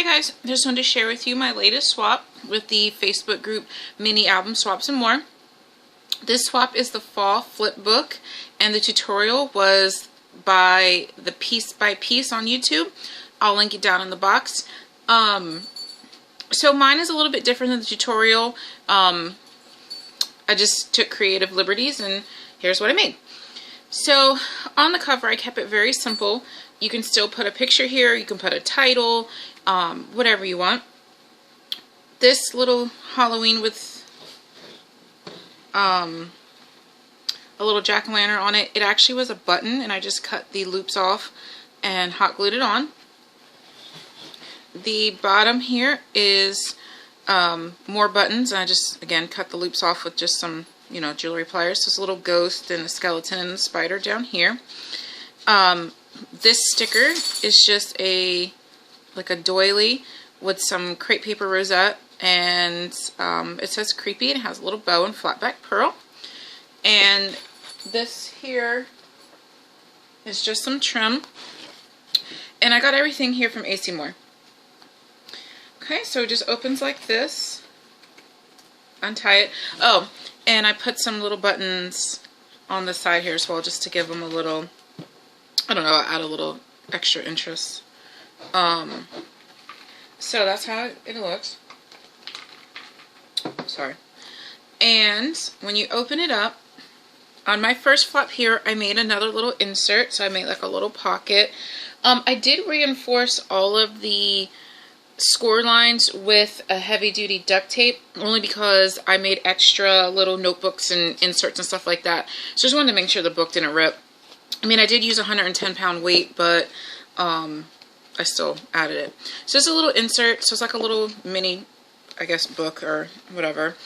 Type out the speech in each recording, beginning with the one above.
Hi guys, just wanted to share with you my latest swap with the Facebook group Mini Album Swaps and More. This swap is the fall flip book, and the tutorial was by the Piece by Piece on YouTube. I'll link it down in the box. So mine is a little bit different than the tutorial. I just took creative liberties and here's what I made. So on the cover I kept it very simple. You can still put a picture here, you can put a title, whatever you want. This little Halloween with a little jack-o'-lantern on it, it actually was a button and I just cut the loops off and hot glued it on. The bottom here is more buttons, and I just again cut the loops off with just some jewelry pliers. So it's a little ghost and a skeleton and a spider down here. This sticker is just like a doily with some crepe paper rosette, and it says creepy and it has a little bow and flat back pearl. And this here is just some trim, and I got everything here from AC Moore. Okay, so it just opens like this. Untie it. Oh, and I put some little buttons on the side here as well, just to give them a little, I don't know, add a little extra interest. So that's how it looks. Sorry. And when you open it up, on my first flap here, I made another little insert, so I made like a little pocket. I did reinforce all of the score lines with a heavy-duty duct tape, only because I made extra little notebooks and inserts and stuff like that. So I just wanted to make sure the book didn't rip. I mean, I did use a 110-pound weight, but I still added it. So it's a little insert, so it's like a little mini, I guess, book or whatever.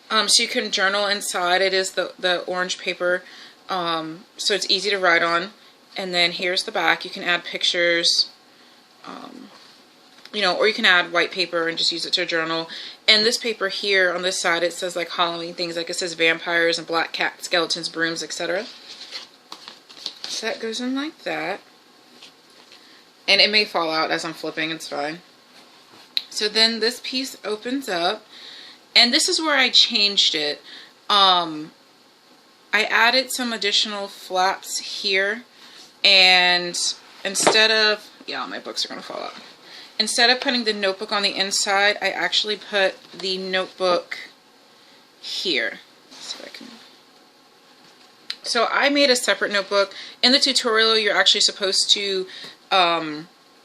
So you can journal inside. It is the orange paper, so it's easy to write on. And then here's the back. You can add pictures, or you can add white paper and just use it to journal. And this paper here on this side, it says like Halloween things, like it says vampires and black cat, skeletons, brooms, etc. So that goes in like that. And it may fall out as I'm flipping, it's fine. So then this piece opens up, and this is where I changed it. I added some additional flaps here, and instead of, yeah, my books are going to fall out. Instead of putting the notebook on the inside, I actually put the notebook here. So I made a separate notebook. In the tutorial, you're actually supposed to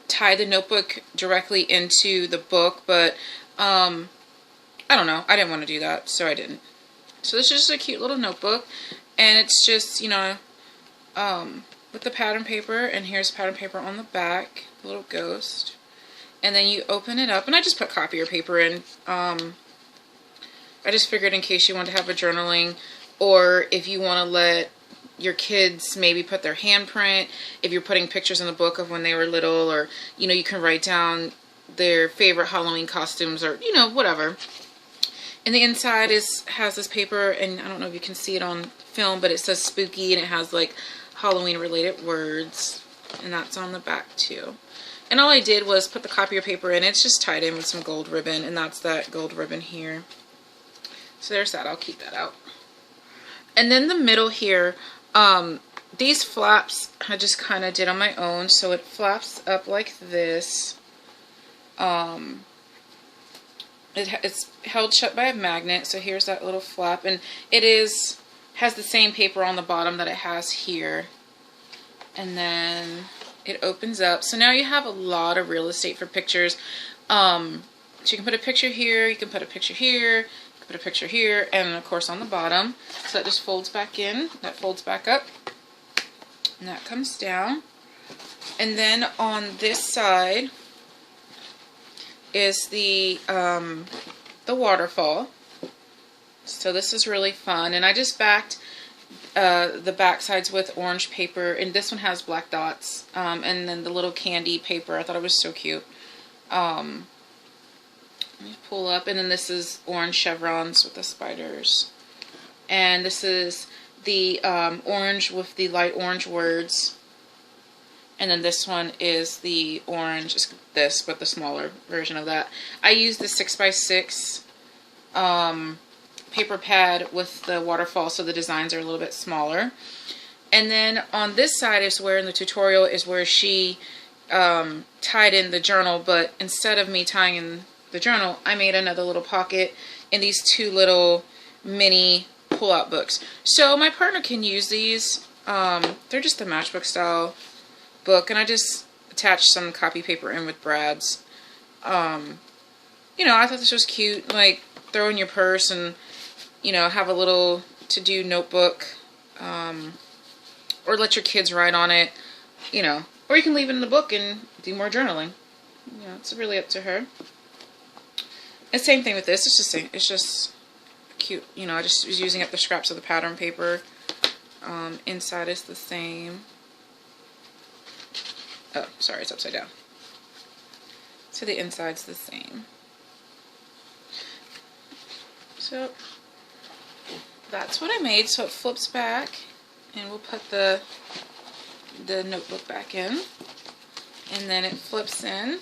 tie the notebook directly into the book, but I don't know. I didn't want to do that, so I didn't. So this is just a cute little notebook, and it's just, with the pattern paper, and here's pattern paper on the back, the little ghost. And then you open it up, and I just put copier paper in. I just figured in case you want to have a journaling, or if you want to let your kids maybe put their handprint, if you're putting pictures in the book of when they were little, or, you can write down their favorite Halloween costumes, or, whatever. And the inside has this paper, and I don't know if you can see it on film, but it says spooky, and it has like Halloween related words, and that's on the back too. And all I did was put the copier paper in. It's just tied in with some gold ribbon, and that's that gold ribbon here. So there's that. I'll keep that out. And then the middle here, these flaps I just kind of did on my own. So it flaps up like this. It's held shut by a magnet. So here's that little flap, and it has the same paper on the bottom that it has here. And then it opens up. So now you have a lot of real estate for pictures. So you can put a picture here, you can put a picture here, you can put a picture here, and of course on the bottom. So that just folds back in, that folds back up, and that comes down. And then on this side is the waterfall. So this is really fun, and I just backed the back sides with orange paper, and this one has black dots, and then the little candy paper. I thought it was so cute. Let me pull up, and then this is orange chevrons with the spiders, and this is the orange with the light orange words, And then this one is the orange, it's this, but the smaller version of that. I use the 6x6 paper pad with the waterfall, so the designs are a little bit smaller. And then on this side is where in the tutorial is where she tied in the journal, but instead of me tying in the journal, I made another little pocket in these two little mini pull-out books. So my partner can use these. They're just the matchbook style book, and I just attached some copy paper in with Brad's. You know, I thought this was cute, like throw in your purse and, you know, have a little to-do notebook, or let your kids write on it, you know, or you can leave it in the book and do more journaling. You know, it's really up to her. And same thing with this. It's just cute. You know, I just was using up the scraps of the pattern paper. Inside is the same. Oh, sorry, it's upside down. So the inside's the same. So that's what I made. So it flips back, and we'll put the notebook back in, and then it flips in.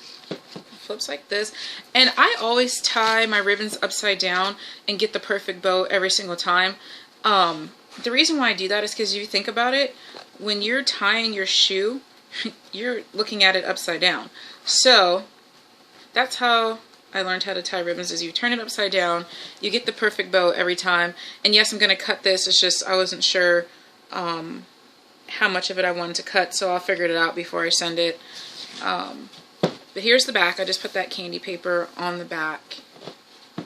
Flips like this, and I always tie my ribbons upside down and get the perfect bow every single time. The reason why I do that is because if you think about it, when you're tying your shoe, you're looking at it upside down. So that's how I learned how to tie ribbons, is you turn it upside down, you get the perfect bow every time. And yes, I'm going to cut this, it's just I wasn't sure how much of it I wanted to cut, so I figured it out before I send it. But here's the back. I just put that candy paper on the back,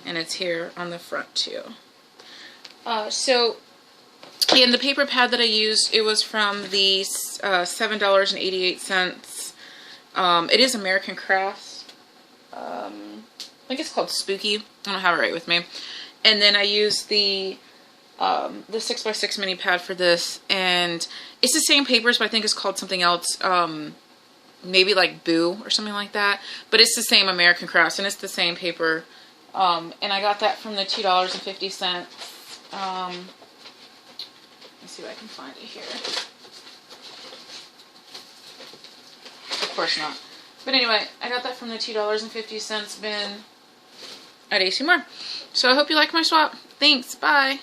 and it's here on the front too. So again, the paper pad that I used, it was from the $7.88. It is American Crafts. I think it's called Spooky. I don't have it right with me. And then I used the 6x6 mini pad for this, and it's the same papers, but I think it's called something else. Maybe like Boo or something like that, but it's the same American Crafts, and it's the same paper. And I got that from the $2.50. Let's see if I can find it here. Of course not. But anyway, I got that from the $2.50 bin at AC Moore. So I hope you like my swap. Thanks. Bye.